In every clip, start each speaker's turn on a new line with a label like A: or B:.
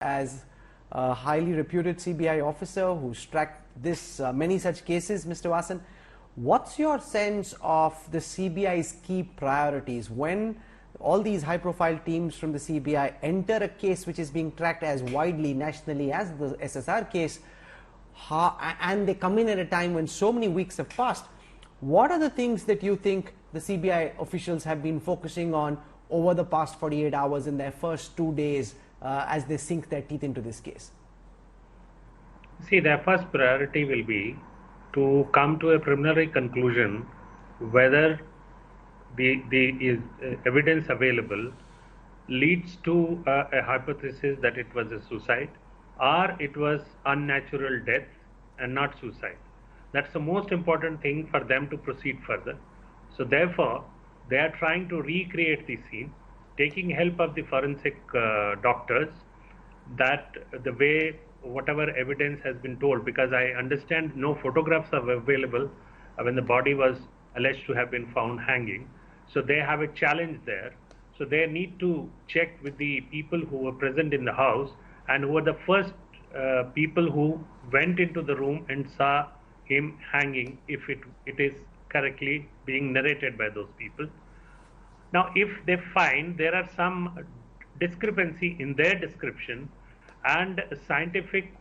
A: as a highly reputed CBI officer who's tracked many such cases, Mr. Vasan. What's your sense of the CBI's key priorities when all these high-profile teams from the CBI enter a case which is being tracked as widely nationally as the SSR case, and they come in at a time when so many weeks have passed? What are the things that you think the CBI officials have been focusing on over the past 48 hours in their first 2 days as they sink their teeth into this case?
B: See, their first priority will be to come to a preliminary conclusion whether the evidence available leads to a hypothesis that it was a suicide or it was unnatural death and not suicide. That's the most important thing for them to proceed further. So therefore, they are trying to recreate the scene, taking help of the forensic doctors, that the way whatever evidence has been told, because I understand no photographs are available when the body was alleged to have been found hanging. So they have a challenge there. So they need to check with the people who were present in the house and who were the first people who went into the room and saw him hanging, if it is correctly being narrated by those people. Now, if they find there are some discrepancy in their description and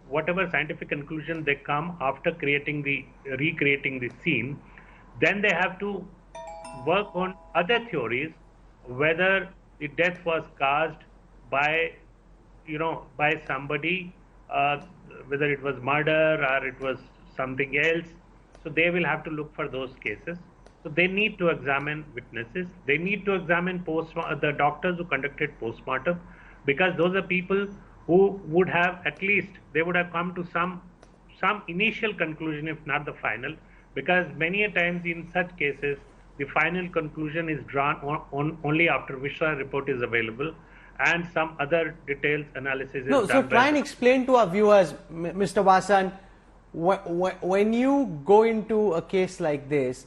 B: whatever scientific conclusion they come after recreating the scene, then they have to work on other theories, whether the death was caused by somebody, whether it was murder or it was something else. So they will have to look for those cases. So they need to examine witnesses. They need to examine the doctors who conducted postmortem, because those are people who would have they would have come to some initial conclusion, if not the final, because many a times in such cases, the final conclusion is drawn only after Vishwa report is available and some other detailed analysis is done.
A: So try and explain to our viewers, Mr. Vasan, when you go into a case like this,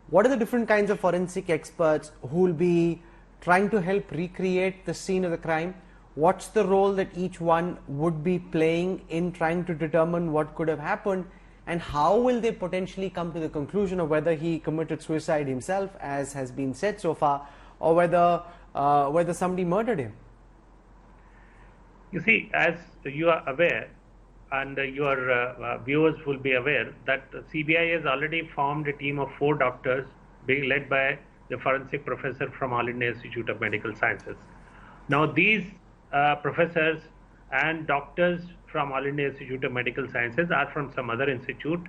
A: what are the different kinds of forensic experts who will be trying to help recreate the scene of the crime? What's the role that each one would be playing in trying to determine what could have happened? And how will they potentially come to the conclusion of whether he committed suicide himself, as has been said so far, or whether somebody murdered him?
B: You see, as you are aware, and your viewers will be aware, that CBI has already formed a team of 4 doctors being led by the forensic professor from All India Institute of Medical Sciences. Now, these professors and doctors from All India Institute of Medical Sciences are from some other institute,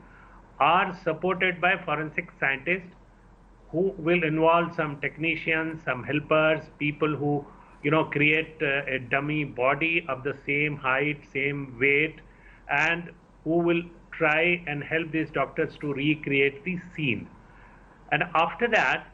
B: are supported by forensic scientists who will involve some technicians, some helpers, people who create a dummy body of the same height, same weight, and who will try and help these doctors to recreate the scene. And after that,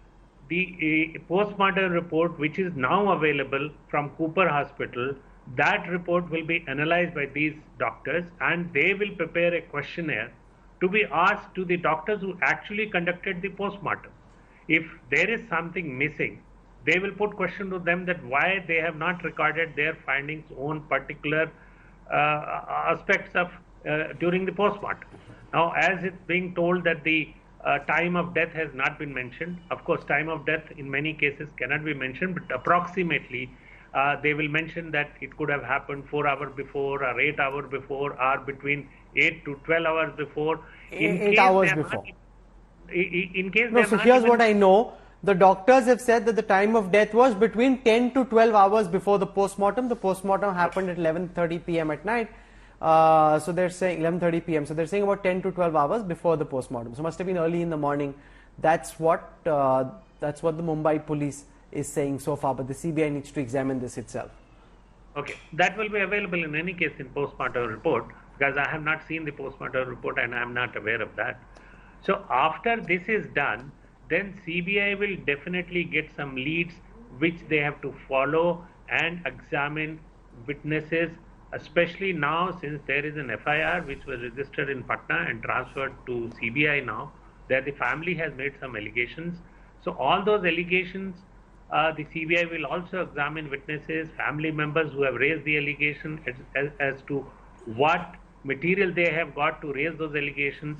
B: the postmortem report, which is now available from Cooper Hospital, that report will be analyzed by these doctors, and they will prepare a questionnaire to be asked to the doctors who actually conducted the postmortem. If there is something missing, they will put question to them that why they have not recorded their findings on particular aspects of during the postmortem. Now, as it's being told that the time of death has not been mentioned, of course, time of death in many cases cannot be mentioned, but approximately they will mention that it could have happened 4 hours before or 8 hours before or between 8 to 12 hours before.
A: 8 hours before.
B: In case
A: no, so here's what I know. The doctors have said that the time of death was between 10 to 12 hours before the postmortem. The postmortem happened at 11:30 p.m. at night. So they're saying 11:30 p.m. So they're saying about 10 to 12 hours before the postmortem. So must have been early in the morning. That's what the Mumbai police is saying so far. But the CBI needs to examine this itself.
B: Okay, that will be available in any case in postmortem report, because I have not seen the postmortem report and I am not aware of that. So after this is done, then CBI will definitely get some leads which they have to follow and examine witnesses, especially now since there is an FIR which was registered in Patna and transferred to CBI now, that the family has made some allegations. So all those allegations the CBI will also examine witnesses, family members who have raised the allegation as to what material they have got to raise those allegations,